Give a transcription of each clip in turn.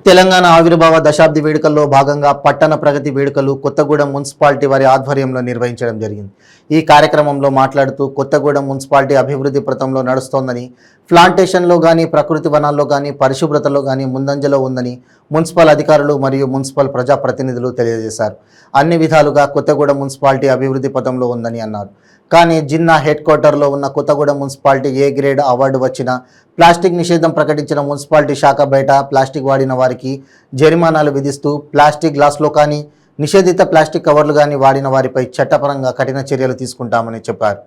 తెలంగాణ ఆవిర్భావ దశాబ్ది వేడుకల్లో భాగంగా పట్టణ ప్రగతి వేడుకలు కొత్తగూడెం మున్సిపాలిటీ వారి ఆధ్వర్యంలో నిర్వహించడం జరిగింది. ఈ కార్యక్రమంలో మాట్లాడుతూ కొత్తగూడెం మున్సిపాలిటీ అభివృద్ధి పథంలో నడుస్తోందని, ప్లాంటేషన్లో కానీ ప్రకృతి వనాల్లో కానీ పరిశుభ్రతలో కానీ ముందంజలో ఉందని మున్సిపల్ అధికారులు మరియు మున్సిపల్ ప్రజాప్రతినిధులు తెలియజేశారు. అన్ని విధాలుగా కొత్తగూడెం మున్సిపాలిటీ అభివృద్ధి పథంలో ఉందని అన్నారు. కానీ జిన్నా హెడ్ క్వార్టర్లో ఉన్న Kothagudem municipality A grade award వచ్చిన, ప్లాస్టిక్ నిషేధం ప్రకటించిన మున్సిపాలిటీ శాఖ బయట ప్లాస్టిక్ వాడిన వారికి జరిమానాలు విధిస్తూ ప్లాస్టిక్ గ్లాసులో కానీ నిషేధిత ప్లాస్టిక్ కవర్లు కానీ వాడిన వారిపై చట్టపరంగా కఠిన చర్యలు తీసుకుంటామని చెప్పారు.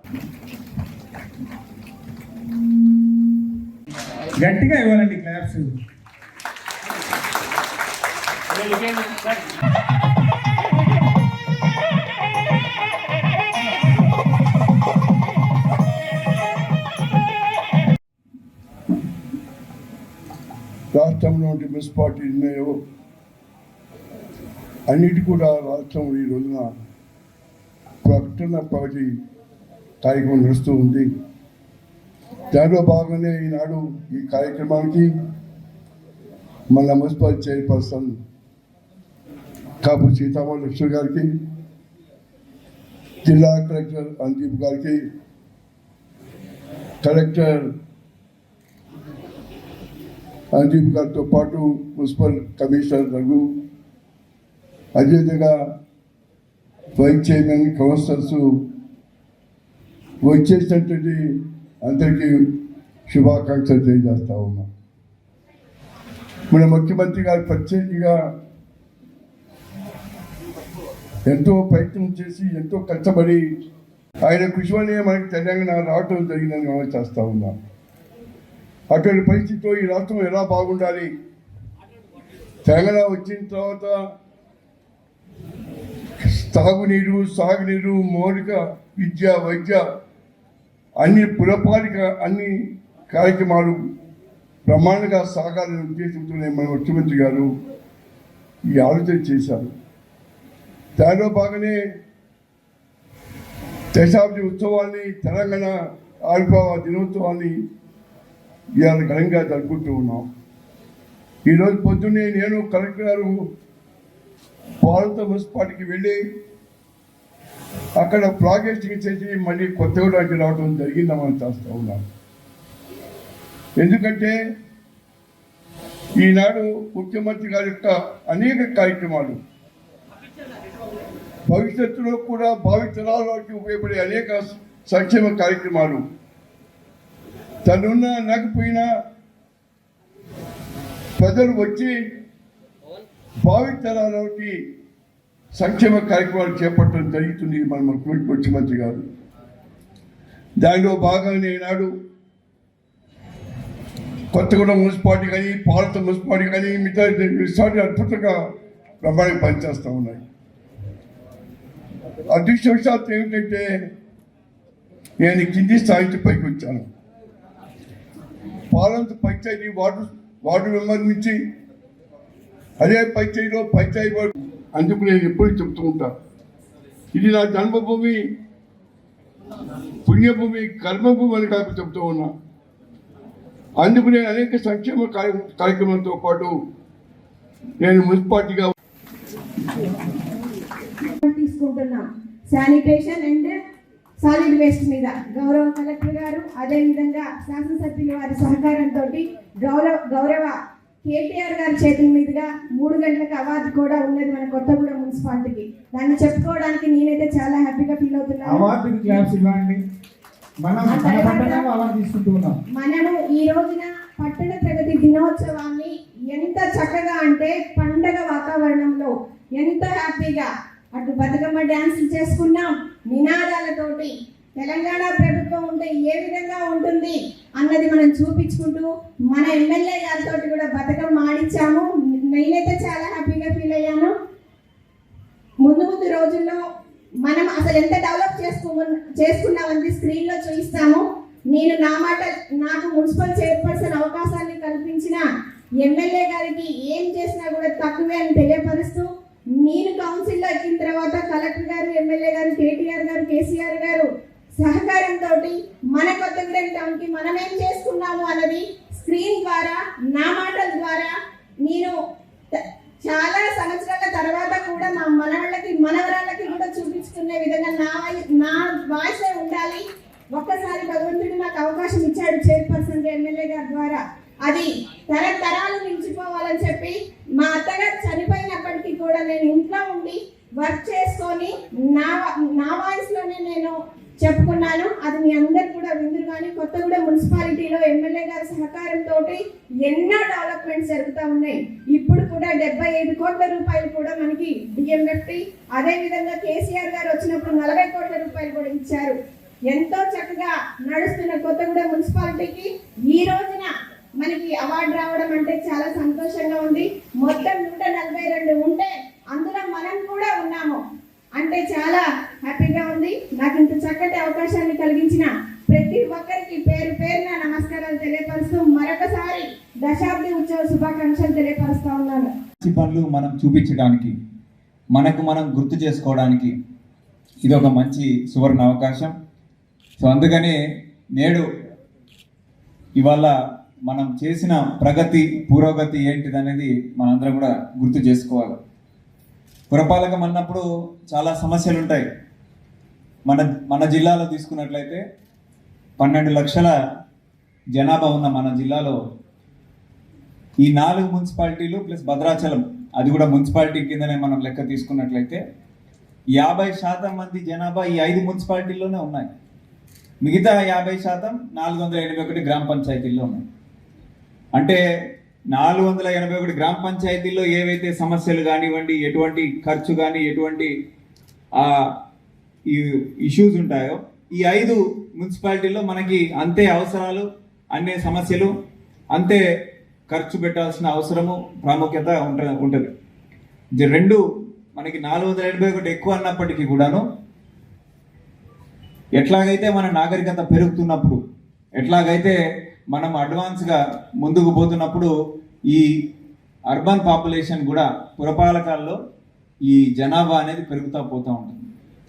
గట్టిగా ఇవ్వాలండి క్లాప్స్. రాష్ట్రంలో మున్సిపాలిటీ ఉన్నాయో అన్నిటి కూడా రాష్ట్రం ఈ రోజున ప్రకటన ప్రగతి కార్యక్రమం నడుస్తూ ఉంది. దానిలో భాగంగానే ఈనాడు ఈ కార్యక్రమానికి మన మున్సిపల్ చైర్పర్సన్ కాపు సీతామహాలక్ష్మి గారికి, జిల్లా కలెక్టర్ అందీప్ గారికి, కలెక్టర్ అందీప్ గారితో పాటు మున్సిపల్ కమిషనర్ రఘు, అదేవిధంగా వైస్ చైర్మన్, కౌన్సిలర్స్ వచ్చేసినటువంటి అందరికీ శుభాకాంక్షలు తెలియజేస్తా ఉన్నాం. మన ముఖ్యమంత్రి గారు ప్రత్యేకంగా ఎంతో ప్రయత్నం చేసి ఎంతో కష్టపడి ఆయన కృషి వల్లే మనకి తెలంగాణ రావటం జరిగిందని మనం చేస్తూ ఉన్నాం. అటువంటి పరిస్థితిలో ఈ రాష్ట్రం ఎలా బాగుండాలి, తెలంగాణ వచ్చిన తర్వాత తాగునీరు, సాగునీరు, మౌలిక విద్య, వైద్య అన్ని పురపాలిక అన్ని కార్యక్రమాలు బ్రహ్మాండంగా సాగాలని ఉద్దేశంతోనే మన ముఖ్యమంత్రి గారు ఈ ఆలోచన చేశారు. దానిలో భాగమే దశాబ్ది ఉత్సవాన్ని, తెలంగాణ ఆవిర్భావ దినోత్సవాన్ని ఇవాళ ఘనంగా జరుపుకుంటూ ఉన్నాం. ఈరోజు పొద్దున్నే నేను కలెక్టర్ గారు భారత మున్సిపాలిటీకి వెళ్ళి అక్కడ ప్రాజెక్టింగ్ చేసి మళ్ళీ కొత్తగూడెంకి రావడం జరిగిందని మనం చేస్తూ ఉన్నాం. ఎందుకంటే ఈనాడు ముఖ్యమంత్రి గారి యొక్క అనేక కార్యక్రమాలు భవిష్యత్తులో కూడా భావితరాలకి ఉపయోగపడే అనేక సంక్షేమ కార్యక్రమాలు తనున్నా లేకపోయినా ప్రజలు వచ్చి భావితరాలకి సంక్షేమ కార్యక్రమాలు చేపట్టడం జరుగుతుంది మన ముఖ్యమంత్రి గారు. దానిలో భాగంగా ఈనాడు కొత్తగూడెం మున్సిపాలిటీ కానీ, భారత మున్సిపాలిటీ కానీ మిగతా మున్సిపాలిటీ అద్భుతంగా బ్రహ్మాండంగా పనిచేస్తూ ఉన్నాయి. అదృష్టవశాత్తు ఏమిటంటే నేను కింది స్థాయికి పైకి వచ్చాను. పాలంత పంచాయతీ వార్డు మెంబర్ నుంచి అదే పంచాయతీలో పంచాయతీ వార్డు, అందుకు నేను ఎప్పుడు చెప్తూ ఉంటాను, ఇది నా జన్మభూమి, పుణ్యభూమి, కర్మభూమి అని కాక చెప్తూ ఉన్నా. అందుకు నేను అనేక సంక్షేమ కార్యక్రమంతో పాటు నేను మున్సిపాలిటీగా తీసుకుంటున్నాం. శానిటేషన్ అండ్ సాలిడ్ వేస్ట్ మీద గౌరవ కలెక్టర్ గారు, అదేవిధంగా శాసనసభ్యుల వారి సహకారంతో గౌరవ కేటీఆర్ గారి చేతుల మీదుగా 3 గంటలకు అవార్డు కూడా ఉన్నది మన కొత్తగూడెం మున్సిపాలిటీకి. దాన్ని చెప్పుకోవడానికి నేనైతే చాలా హ్యాపీగా ఫీల్ అవుతున్నాను. మనము ఈ రోజున పట్టణ ప్రగతి దినోత్సవాన్ని ఎంత చక్కగా అంటే పండగ వాతావరణంలో ఎంత హ్యాపీగా అటు బతుకమ్మ డ్యాన్సులు చేసుకున్నాం, నినాదాలతోటి తెలంగాణ ప్రభుత్వం ఉంటే ఏ విధంగా ఉంటుంది అన్నది మనం చూపించుకుంటూ మన ఎమ్మెల్యే గారితో కూడా బతుకమ్మ ఆడించాము. నేనైతే చాలా హ్యాపీగా ఫీల్ అయ్యాను. ముందు రోజుల్లో మనం అసలు ఎంత డెవలప్ చేసుకున్నామని స్క్రీన్లో చూపిస్తాము. నేను నాకు మున్సిపల్ చైర్పర్సన్ అవకాశాన్ని కల్పించిన ఎమ్మెల్యే గారికి ఏం చేసినా కూడా తక్కువే అని తెలియపరుస్తూ, నేను కౌన్సిల్లో ఎక్కిన తర్వాత కలెక్టర్ గారు, ఎమ్మెల్యే గారు, కేటీఆర్ గారు, కేసీఆర్ గారు సహకారంతో మన కొత్తగూడెం టౌన్కి మనం ఏం చేసుకున్నాము అన్నది స్క్రీన్ ద్వారా, నా మాటల ద్వారా నేను చాలా సంవత్సరాల తర్వాత కూడా మా మనవాళ్ళకి మనవరాళ్ళకి కూడా చూపించుకునే విధంగా నా వాయిసే ఉండాలి. ఒక్కసారి భగవంతుడు నాకు అవకాశం ఇచ్చాడు చైర్పర్సన్ ఎమ్మెల్యే గారి ద్వారా. అది తరతరాలు నిలిచిపోవాలని చెప్పి మా అత్తగారు చనిపోయినప్పటికీ కూడా నేను ఇంట్లో ఉండి వర్క్ చేసుకొని నా వాయిస్లోనే నేను చెప్పుకున్నాను. అది మీ అందరు కూడా విందురు. కానీ కొత్తగూడెం మున్సిపాలిటీలో ఎమ్మెల్యే గారి సహకారంతో ఎన్నో డెవలప్మెంట్స్ జరుగుతూ ఉన్నాయి. ఇప్పుడు కూడా 75 కోట్ల రూపాయలు కూడా మనకి డిఎంఎఫ్టీ, అదే విధంగా కేసీఆర్ గారు వచ్చినప్పుడు 40 కోట్ల రూపాయలు కూడా ఇచ్చారు. ఎంతో చక్కగా నడుస్తున్న కొత్తగూడెం మున్సిపాలిటీకి ఈ రోజున మనకి అవార్డు రావడం అంటే చాలా సంతోషంగా ఉంది. మొత్తం 142 ఉంటే అందులో మనం కూడా ఉన్నాము అంటే చాలా హ్యాపీగా ఉంది. నాకు ఇంత చక్కటి అవకాశాన్ని కలిగించిన ప్రతి ఒక్కరికి పేరు పేరున నమస్కారాలు తెలియపరుస్తూ మరొకసారి దశాబ్ది ఉత్సవ శుభాకాంక్షలు తెలియపరుస్తా ఉన్నాను. మంచి పనులు మనం చూపించడానికి, మనకు మనం గుర్తు చేసుకోవడానికి ఇది ఒక మంచి సువర్ణ అవకాశం. సో అందుకనే నేడు ఇవాళ మనం చేసిన ప్రగతి పురోగతి ఏంటిదనేది మనందరం కూడా గుర్తు చేసుకోవాలి. పురపాలకం అన్నప్పుడు చాలా సమస్యలు ఉంటాయి. మన జిల్లాలో తీసుకున్నట్లయితే 12 లక్షల జనాభా ఉన్న మన జిల్లాలో ఈ 4 మున్సిపాలిటీలు ప్లస్ భద్రాచలం, అది కూడా మున్సిపాలిటీ కిందనే మనం లెక్క తీసుకున్నట్లయితే 50% మంది జనాభా ఈ 5 మున్సిపాలిటీల్లోనే ఉన్నాయి. మిగతా 50% 481 గ్రామ పంచాయతీల్లో ఉన్నాయి. అంటే 481 గ్రామ పంచాయతీల్లో ఏవైతే సమస్యలు కానివ్వండి, ఎటువంటి ఖర్చు కానీ, ఎటువంటి ఈ ఇష్యూస్ ఉంటాయో ఈ 5 మున్సిపాలిటీల్లో మనకి అంతే అవసరాలు, అన్నే సమస్యలు, అంతే ఖర్చు పెట్టాల్సిన అవసరము, ప్రాముఖ్యత ఉంటుంది. రెండు మనకి 481 ఎక్కువ అన్నప్పటికీ కూడాను ఎట్లాగైతే మన నాగరికత పెరుగుతున్నప్పుడు, ఎట్లాగైతే మనం అడ్వాన్స్గా ముందుకు పోతున్నప్పుడు ఈ అర్బన్ పాపులేషన్ కూడా పురపాలకాల్లో ఈ జనాభా అనేది పెరుగుతూ పోతూ ఉంటుంది.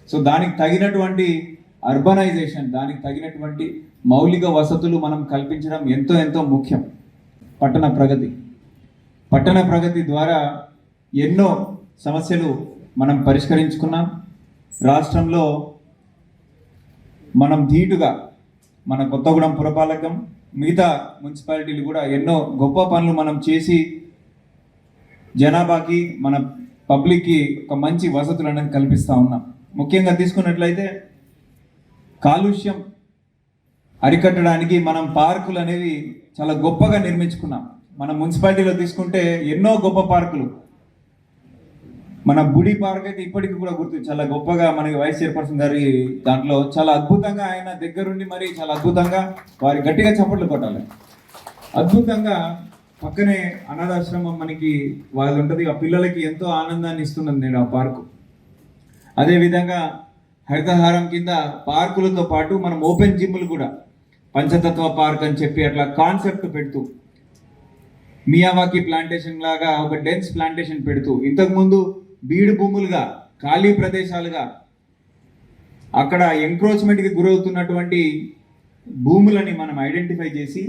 సో దానికి తగినటువంటి అర్బనైజేషన్, దానికి తగినటువంటి మౌలిక వసతులు మనం కల్పించడం ఎంతో ఎంతో ముఖ్యం. పట్టణ ప్రగతి ద్వారా ఎన్నో సమస్యలు మనం పరిష్కరించుకున్నాం. రాష్ట్రంలో మనం ధీటుగా మన కొత్తగూడెం పురపాలకం, మిగతా మున్సిపాలిటీలు కూడా ఎన్నో గొప్ప పనులు మనం చేసి జనాభాకి, మన పబ్లిక్కి ఒక మంచి వసతులు అనేది కల్పిస్తూ ఉన్నాం. ముఖ్యంగా తీసుకున్నట్లయితే కాలుష్యం అరికట్టడానికి మనం పార్కులు అనేవి చాలా గొప్పగా నిర్మించుకున్నాం. మన మున్సిపాలిటీలో తీసుకుంటే ఎన్నో గొప్ప పార్కులు. మన బుడి పార్క్ అయితే ఇప్పటికీ కూడా గుర్తు, చాలా గొప్పగా మనకి వైస్ చైర్పర్సన్ గారి దాంట్లో చాలా అద్భుతంగా ఆయన దగ్గరుండి మరి చాలా అద్భుతంగా వారి గట్టిగా చప్పట్లు కొట్టాలి. అద్భుతంగా పక్కనే అనాథాశ్రమం మనకి వాళ్ళు ఉంటుంది. ఆ పిల్లలకి ఎంతో ఆనందాన్ని ఇస్తున్నది నేను ఆ పార్కు. అదేవిధంగా హరితహారం కింద పార్కులతో పాటు మనం ఓపెన్ జిమ్లు కూడా, పంచతత్వ పార్క్ అని చెప్పి అట్లా కాన్సెప్ట్ పెడుతూ, మియావాకి ప్లాంటేషన్ లాగా ఒక డెన్స్ ప్లాంటేషన్ పెడుతూ, ఇంతకుముందు బీడు భూములుగా, ఖాళీ ప్రదేశాలుగా, అక్కడ ఎంక్రోచ్మెంట్కి గురవుతున్నటువంటి భూములని మనం ఐడెంటిఫై చేసి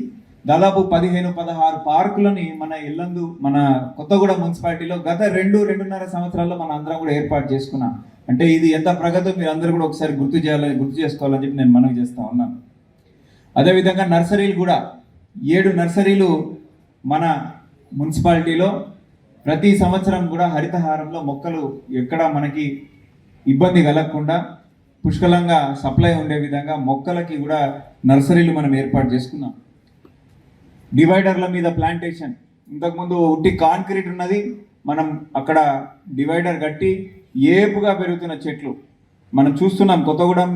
దాదాపు 15-16 పార్కులని మన ఇల్లందు, మన కొత్తగూడెం మున్సిపాలిటీలో గత 2-2.5 సంవత్సరాల్లో మన అందరం కూడా ఏర్పాటు చేసుకున్నాం. అంటే ఇది ఎంత ప్రగతో మీరు అందరూ కూడా ఒకసారి గుర్తు చేసుకోవాలని చెప్పి నేను మనవి చేస్తూ ఉన్నాను. అదేవిధంగా నర్సరీలు కూడా 7 నర్సరీలు మన మున్సిపాలిటీలో ప్రతి సంవత్సరం కూడా హరితహారంలో మొక్కలు ఎక్కడ మనకి ఇబ్బంది కలగకుండా పుష్కలంగా సప్లై ఉండే విధంగా మొక్కలకి కూడా నర్సరీలు మనం ఏర్పాటు చేసుకున్నాం. డివైడర్ల మీద ప్లాంటేషన్, ఇంతకుముందు ఉట్టి కాంక్రీట్ ఉన్నది, మనం అక్కడ డివైడర్ కట్టి ఏపుగా పెరుగుతున్న చెట్లు మనం చూస్తున్నాం. కొత్తగూడెం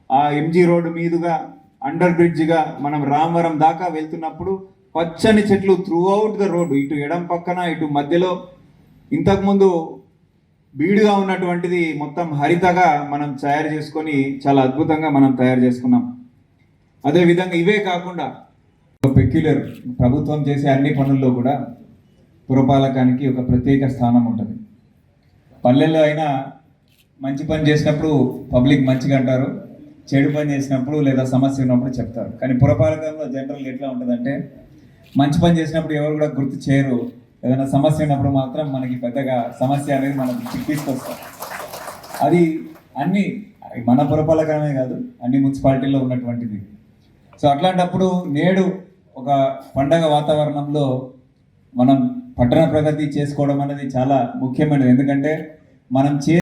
ఆ ఎంజీ రోడ్డు మీదుగా అండర్ బ్రిడ్జ్గా మనం రామవరం దాకా వెళ్తున్నప్పుడు పచ్చని చెట్లు త్రూ అవుట్ ద రోడ్డు, ఇటు ఎడం పక్కన ఇటు మధ్యలో. ఇంతకుముందు బీడుగా ఉన్నటువంటిది మొత్తం హరితగా మనం తయారు చేసుకొని చాలా అద్భుతంగా మనం తయారు చేసుకున్నాం. అదేవిధంగా ఇవే కాకుండా పెక్యులర్ ప్రభుత్వం చేసే అన్ని పనుల్లో కూడా పురపాలకానికి ఒక ప్రత్యేక స్థానం ఉంటుంది. పల్లెల్లో అయినా మంచి పని చేసినప్పుడు పబ్లిక్ మంచిగా అంటారు, చెడు పని చేసినప్పుడు లేదా సమస్య ఉన్నప్పుడు చెప్తారు. కానీ పురపాలకంలో జనరల్ ఎట్లా ఉంటుందంటే మంచి పని చేసినప్పుడు ఎవరు కూడా గుర్తు చేయరు, ఏదైనా సమస్య ఉన్నప్పుడు మాత్రం మనకి పెద్దగా సమస్య అనేది మనం తీసుకొస్తాం. అది అన్ని మన పురపాలకమే కాదు, అన్ని మున్సిపాలిటీల్లో ఉన్నటువంటిది. సో అట్లాంటప్పుడు నేడు ఒక పండగ వాతావరణంలో మనం పట్టణ ప్రగతి చేసుకోవడం అనేది చాలా ముఖ్యమైనది. ఎందుకంటే మనం